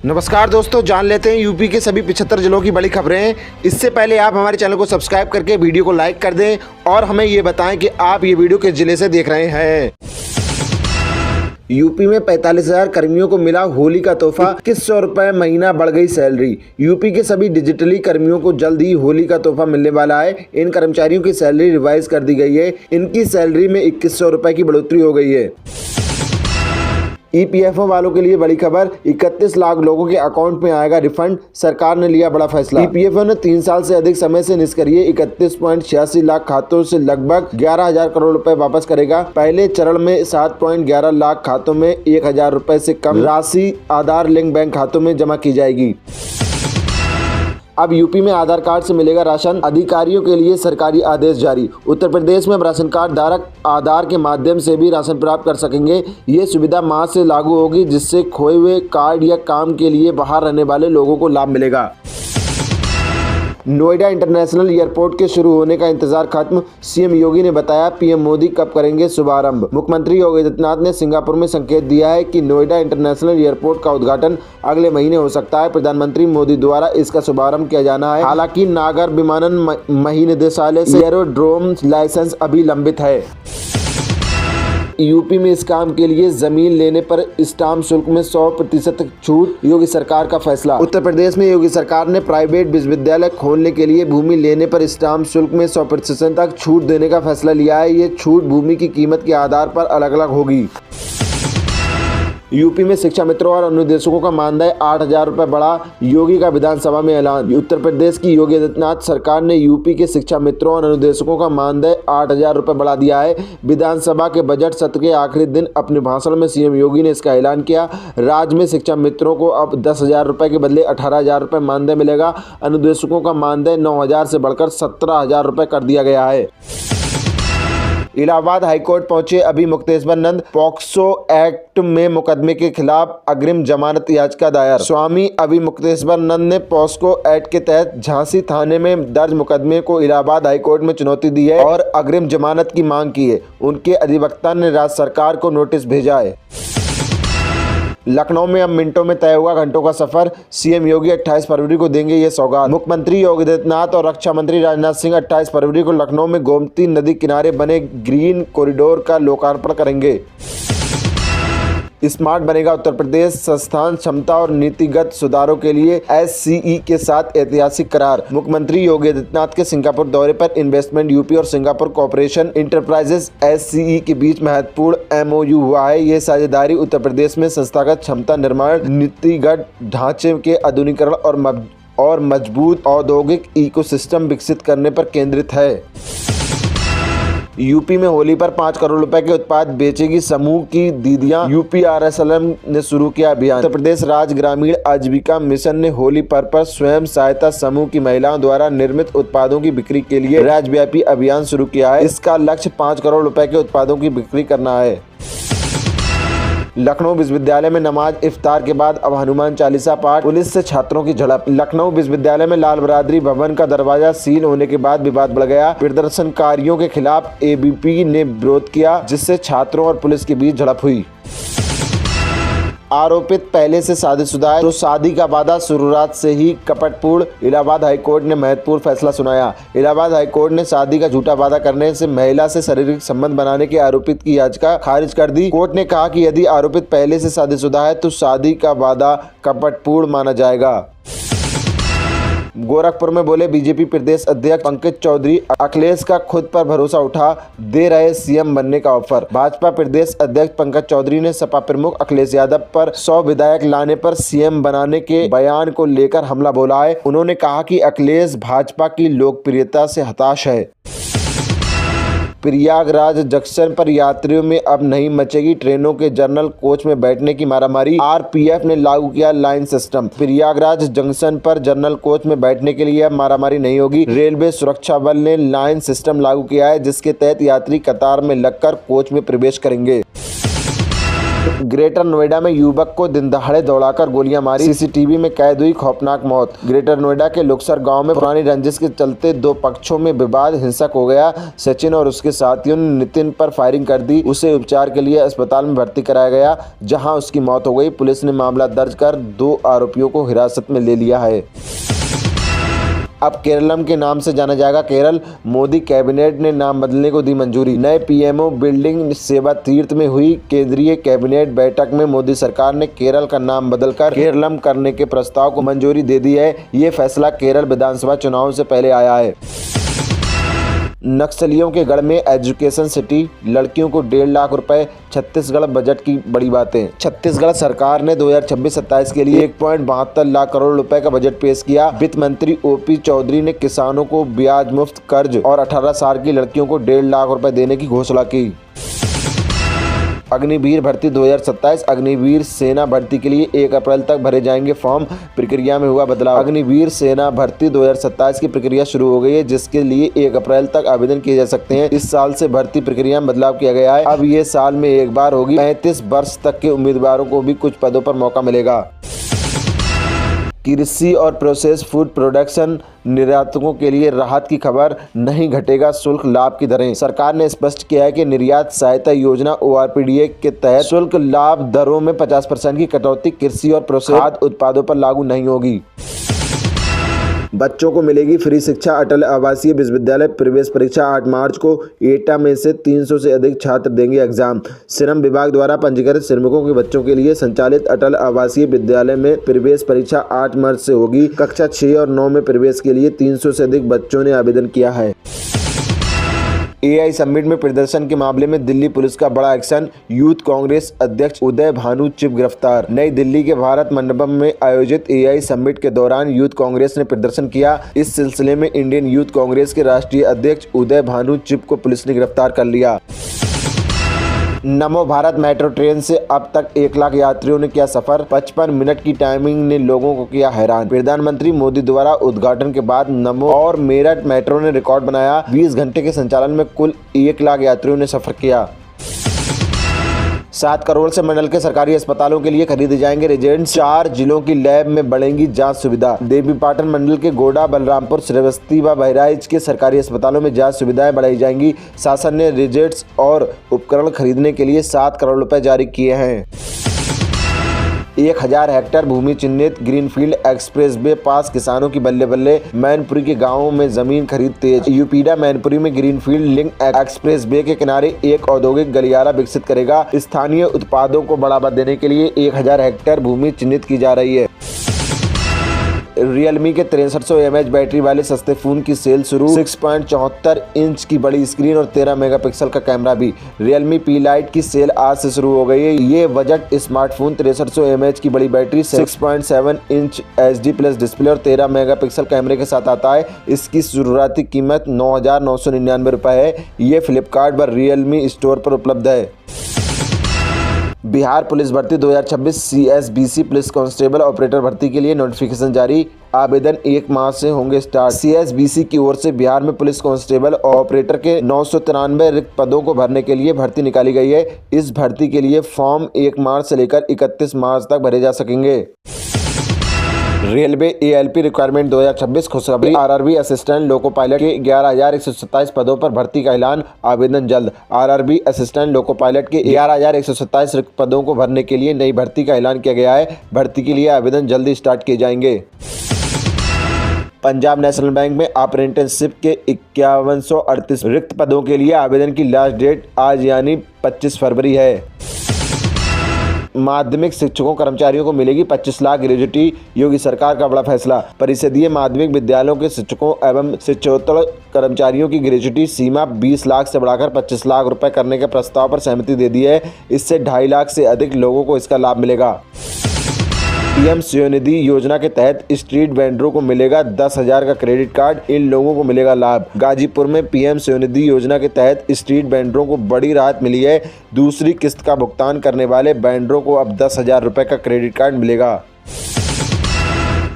नमस्कार दोस्तों, जान लेते हैं यूपी के सभी 75 जिलों की बड़ी खबरें। इससे पहले आप हमारे चैनल को सब्सक्राइब करके वीडियो को लाइक कर दें और हमें ये बताएं कि आप ये वीडियो किस जिले से देख रहे हैं। यूपी में 45,000 कर्मियों को मिला होली का तोहफा, 2100 रुपए महीना बढ़ गई सैलरी। यूपी के सभी डिजिटली कर्मियों को जल्द ही होली का तोहफा मिलने वाला है। इन कर्मचारियों की सैलरी रिवाइज कर दी गई है। इनकी सैलरी में 2100 रुपए की बढ़ोतरी हो गई है। ईपीएफओ वालों के लिए बड़ी खबर, 31 लाख लोगों के अकाउंट में आएगा रिफंड। सरकार ने लिया बड़ा फैसला। ईपीएफओ ने 3 साल से अधिक समय से निष्क्रिय 31.86 लाख खातों से लगभग 11,000 करोड़ रुपए वापस करेगा। पहले चरण में 7.11 लाख खातों में 1,000 रुपए से कम राशि आधार लिंक बैंक खातों में जमा की जाएगी। अब यूपी में आधार कार्ड से मिलेगा राशन, अधिकारियों के लिए सरकारी आदेश जारी। उत्तर प्रदेश में अब राशन कार्ड धारक आधार के माध्यम से भी राशन प्राप्त कर सकेंगे। ये सुविधा मार्च से लागू होगी, जिससे खोए हुए कार्ड या काम के लिए बाहर रहने वाले लोगों को लाभ मिलेगा। नोएडा इंटरनेशनल एयरपोर्ट के शुरू होने का इंतजार खत्म, सीएम योगी ने बताया। पीएम मोदी कब करेंगे शुभारंभ। मुख्यमंत्री योगी आदित्यनाथ ने सिंगापुर में संकेत दिया है कि नोएडा इंटरनेशनल एयरपोर्ट का उद्घाटन अगले महीने हो सकता है। प्रधानमंत्री मोदी द्वारा इसका शुभारंभ किया जाना है। हालांकि नागर विमानन महानिदेशालय से एयरोड्रोम लाइसेंस अभी लंबित है। यूपी में इस काम के लिए जमीन लेने पर स्टाम्प शुल्क में 100% छूट, योगी सरकार का फैसला। उत्तर प्रदेश में योगी सरकार ने प्राइवेट विश्वविद्यालय खोलने के लिए भूमि लेने पर स्टाम्प शुल्क में 100% तक छूट देने का फैसला लिया है। ये छूट भूमि की कीमत के आधार पर अलग अलग होगी। यूपी में शिक्षा मित्रों और अनुदेशकों का मानदेय 8,000 रुपए बढ़ा, योगी का विधानसभा में ऐलान। उत्तर प्रदेश की योगी आदित्यनाथ सरकार ने यूपी के शिक्षा मित्रों और अनुदेशकों का मानदेय 8,000 रुपए बढ़ा दिया है। विधानसभा के बजट सत्र के आखिरी दिन अपने भाषण में सीएम योगी ने इसका ऐलान किया। राज्य में शिक्षा मित्रों को अब 10,000 रुपए के बदले 18,000 रुपए मानदेय मिलेगा। अनुदेशकों का मानदेय 9,000 से बढ़कर 17,000 रुपए कर दिया गया है। इलाहाबाद हाईकोर्ट पहुंचे अभी मुक्तेश्वर नंद, पॉक्सो एक्ट में मुकदमे के खिलाफ अग्रिम जमानत याचिका दायर। स्वामी अभी मुक्तेश्वर नंद ने पॉक्सो एक्ट के तहत झांसी थाने में दर्ज मुकदमे को इलाहाबाद हाईकोर्ट में चुनौती दी है और अग्रिम जमानत की मांग की है। उनके अधिवक्ता ने राज्य सरकार को नोटिस भेजा है। लखनऊ में अब मिनटों में तय होगा घंटों का सफर, सीएम योगी 28 फरवरी को देंगे ये सौगात। मुख्यमंत्री योगी आदित्यनाथ और रक्षा मंत्री राजनाथ सिंह 28 फरवरी को लखनऊ में गोमती नदी किनारे बने ग्रीन कॉरिडोर का लोकार्पण करेंगे। स्मार्ट बनेगा उत्तर प्रदेश, संस्थान क्षमता और नीतिगत सुधारों के लिए एससीई के साथ ऐतिहासिक करार। मुख्यमंत्री योगी आदित्यनाथ के सिंगापुर दौरे पर इन्वेस्टमेंट यूपी और सिंगापुर कॉर्पोरेशन इंटरप्राइजेस एससीई के बीच महत्वपूर्ण एमओयू हुआ है। ये साझेदारी उत्तर प्रदेश में संस्थागत क्षमता निर्माण, नीतिगत ढांचे के आधुनिकीकरण और मजबूत औद्योगिक इकोसिस्टम विकसित करने पर केंद्रित है। यूपी में होली पर 5 करोड़ रुपए के उत्पाद बेचेगी समूह की दीदियां, यूपीआरएसएलएम ने शुरू किया अभियान। उत्तर प्रदेश राज्य ग्रामीण आजीविका मिशन ने होली पर स्वयं सहायता समूह की महिलाओं द्वारा निर्मित उत्पादों की बिक्री के लिए राज्यव्यापी अभियान शुरू किया है। इसका लक्ष्य 5 करोड़ रुपए के उत्पादों की बिक्री करना है। लखनऊ विश्वविद्यालय में नमाज इफ्तार के बाद अब हनुमान चालीसा पाठ, पुलिस से छात्रों की झड़प। लखनऊ विश्वविद्यालय में लाल बहादुर भवन का दरवाजा सील होने के बाद विवाद बढ़ गया। प्रदर्शनकारियों के खिलाफ एबीपी ने विरोध किया, जिससे छात्रों और पुलिस के बीच झड़प हुई। आरोपित पहले से शादीशुदा है तो शादी का वादा शुरुआत से ही कपटपूर्ण, इलाहाबाद हाईकोर्ट ने महत्वपूर्ण फैसला सुनाया। इलाहाबाद हाईकोर्ट ने शादी का झूठा वादा करने से महिला से शारीरिक संबंध बनाने के आरोपित की याचिका खारिज कर दी। कोर्ट ने कहा कि यदि आरोपित पहले से शादीशुदा है तो शादी का वादा कपटपूर्ण माना जाएगा। गोरखपुर में बोले बीजेपी प्रदेश अध्यक्ष पंकज चौधरी, अखिलेश का खुद पर भरोसा उठा, दे रहे सीएम बनने का ऑफर। भाजपा प्रदेश अध्यक्ष पंकज चौधरी ने सपा प्रमुख अखिलेश यादव पर 100 विधायक लाने पर सीएम बनाने के बयान को लेकर हमला बोला है। उन्होंने कहा कि अखिलेश भाजपा की लोकप्रियता से हताश है। प्रयागराज जंक्शन पर यात्रियों में अब नहीं मचेगी ट्रेनों के जनरल कोच में बैठने की मारामारी, आरपीएफ ने लागू किया लाइन सिस्टम। प्रयागराज जंक्शन पर जनरल कोच में बैठने के लिए अब मारामारी नहीं होगी। रेलवे सुरक्षा बल ने लाइन सिस्टम लागू किया है, जिसके तहत यात्री कतार में लगकर कोच में प्रवेश करेंगे। ग्रेटर नोएडा में युवक को दिन दहाड़े दौड़ाकर गोलियां मारी, सीसीटीवी में कैद हुई खौफनाक मौत। ग्रेटर नोएडा के लुक्सर गांव में पुरानी रंजिश के चलते दो पक्षों में विवाद हिंसक हो गया। सचिन और उसके साथियों ने नितिन पर फायरिंग कर दी। उसे उपचार के लिए अस्पताल में भर्ती कराया गया, जहां उसकी मौत हो गई। पुलिस ने मामला दर्ज कर 2 आरोपियों को हिरासत में ले लिया है। अब केरलम के नाम से जाना जाएगा केरल। मोदी कैबिनेट ने नाम बदलने को दी मंजूरी। नए पीएमओ बिल्डिंग सेवा तीर्थ में हुई केंद्रीय कैबिनेट बैठक में मोदी सरकार ने केरल का नाम बदलकर केरलम करने के प्रस्ताव को मंजूरी दे दी है। ये फैसला केरल विधानसभा चुनाव से पहले आया है। नक्सलियों के गढ़ में एजुकेशन सिटी, लड़कियों को 1.5 लाख रुपए। छत्तीसगढ़ बजट की बड़ी बातें। छत्तीसगढ़ सरकार ने 2026-27 के लिए 1.72 लाख करोड़ रुपए का बजट पेश किया। वित्त मंत्री ओपी चौधरी ने किसानों को ब्याज मुफ्त कर्ज और 18 साल की लड़कियों को 1.5 लाख रुपए देने की घोषणा की। अग्निवीर भर्ती 2027। अग्निवीर सेना भर्ती के लिए 1 अप्रैल तक भरे जाएंगे फॉर्म। प्रक्रिया में हुआ बदलाव। अग्निवीर सेना भर्ती 2027 की प्रक्रिया शुरू हो गई है, जिसके लिए 1 अप्रैल तक आवेदन किए जा सकते हैं। इस साल से भर्ती प्रक्रिया में बदलाव किया गया है। अब ये साल में एक बार होगी। 35 वर्ष तक के उम्मीदवारों को भी कुछ पदों पर मौका मिलेगा। कृषि और प्रोसेस फूड प्रोडक्शन निर्यातकों के लिए राहत की खबर, नहीं घटेगा शुल्क लाभ की दरें। सरकार ने स्पष्ट किया है कि निर्यात सहायता योजना ORPDA के तहत शुल्क लाभ दरों में 50% की कटौती कृषि और प्रोसेस खाद्य उत्पादों पर लागू नहीं होगी। बच्चों को मिलेगी फ्री शिक्षा। अटल आवासीय विश्वविद्यालय प्रवेश परीक्षा 8 मार्च को। एटा में से 300 से अधिक छात्र देंगे एग्जाम। श्रम विभाग द्वारा पंजीकृत श्रमिकों के बच्चों के लिए संचालित अटल आवासीय विद्यालय में प्रवेश परीक्षा 8 मार्च से होगी। कक्षा 6 और 9 में प्रवेश के लिए 300 से अधिक बच्चों ने आवेदन किया है। AI समिट में प्रदर्शन के मामले में दिल्ली पुलिस का बड़ा एक्शन। यूथ कांग्रेस अध्यक्ष उदय भानु चिप गिरफ्तार। नई दिल्ली के भारत मंडपम में आयोजित AI समिट के दौरान यूथ कांग्रेस ने प्रदर्शन किया। इस सिलसिले में इंडियन यूथ कांग्रेस के राष्ट्रीय अध्यक्ष उदय भानु चिप को पुलिस ने गिरफ्तार कर लिया। नमो भारत मेट्रो ट्रेन से अब तक 1 लाख यात्रियों ने किया सफर। 55 मिनट की टाइमिंग ने लोगों को किया हैरान। प्रधानमंत्री मोदी द्वारा उद्घाटन के बाद नमो और मेरठ मेट्रो ने रिकॉर्ड बनाया। 20 घंटे के संचालन में कुल 1 लाख यात्रियों ने सफर किया। 7 करोड़ से मंडल के सरकारी अस्पतालों के लिए खरीदे जाएंगे रिजेंट्स। 4 जिलों की लैब में बढ़ेंगी जांच सुविधा। देवीपाटन मंडल के गोडा, बलरामपुर, श्रावस्ती व बहराइच के सरकारी अस्पतालों में जांच सुविधाएं बढ़ाई जाएंगी। शासन ने रिजेंट्स और उपकरण खरीदने के लिए 7 करोड़ रुपए जारी किए हैं। 1000 हेक्टेयर भूमि चिन्हित। ग्रीनफील्ड एक्सप्रेसवे पास किसानों की बल्ले बल्ले। मैनपुरी के गांवों में जमीन खरीद तेज। यूपीडा मैनपुरी में ग्रीनफील्ड लिंक एक्सप्रेसवे के किनारे एक औद्योगिक गलियारा विकसित करेगा। स्थानीय उत्पादों को बढ़ावा देने के लिए 1000 हेक्टेयर भूमि चिन्हित की जा रही है। रियलमी के 6300 mAh बैटरी वाले सस्ते फोन की सेल शुरू। 6.74 इंच की बड़ी स्क्रीन और 13 मेगापिक्सल का कैमरा भी। रियलमी P Lite की सेल आज से शुरू हो गई है। ये बजट स्मार्टफोन 6300 mAh की बड़ी battery, 6.7 inch HD plus display और 13 मेगापिक्सल कैमरे के साथ आता है। इसकी शुरुआती कीमत 9,999 रुपए है। ये फ्लिपकार्ट व रियलमी स्टोर पर उपलब्ध है। बिहार पुलिस भर्ती 2026 CSBC पुलिस कांस्टेबल ऑपरेटर भर्ती के लिए नोटिफिकेशन जारी। आवेदन 1 माह से होंगे स्टार्ट। CSBC की ओर से बिहार में पुलिस कांस्टेबल ऑपरेटर के 993 रिक्त पदों को भरने के लिए भर्ती निकाली गई है। इस भर्ती के लिए फॉर्म 1 मार्च से लेकर 31 मार्च तक भरे जा सकेंगे। रेलवे ALP रिक्वायरमेंट 2026 खुशखबरी। RRB असिस्टेंट लोको पायलट के 11,127 पदों पर भर्ती का ऐलान। आवेदन जल्द। RRB असिस्टेंट लोको पायलट के 11,127 रिक्त पदों को भरने के लिए नई भर्ती का ऐलान किया गया है। भर्ती के लिए आवेदन जल्दी स्टार्ट किए जाएंगे। पंजाब नेशनल बैंक में अप्रेंटिसशिप के 5138 रिक्त पदों के लिए आवेदन की लास्ट डेट आज यानी 25 फरवरी है। माध्यमिक शिक्षकों कर्मचारियों को मिलेगी 25 लाख ग्रेजुटी। योगी सरकार का बड़ा फैसला। परिषदीय माध्यमिक विद्यालयों के शिक्षकों एवं शिक्षकोत्तर कर्मचारियों की ग्रेजुटी सीमा 20 लाख से बढ़ाकर 25 लाख रुपए करने के प्रस्ताव पर सहमति दे दी है। इससे 2.5 लाख से अधिक लोगों को इसका लाभ मिलेगा। PM स्वनिधि योजना के तहत स्ट्रीट वेंडरों को मिलेगा 10,000 का क्रेडिट कार्ड। इन लोगों को मिलेगा लाभ। गाजीपुर में PM स्वनिधि योजना के तहत स्ट्रीट वेंडरों को बड़ी राहत मिली है। दूसरी किस्त का भुगतान करने वाले वेंडरों को अब 10,000 रुपए का क्रेडिट कार्ड मिलेगा।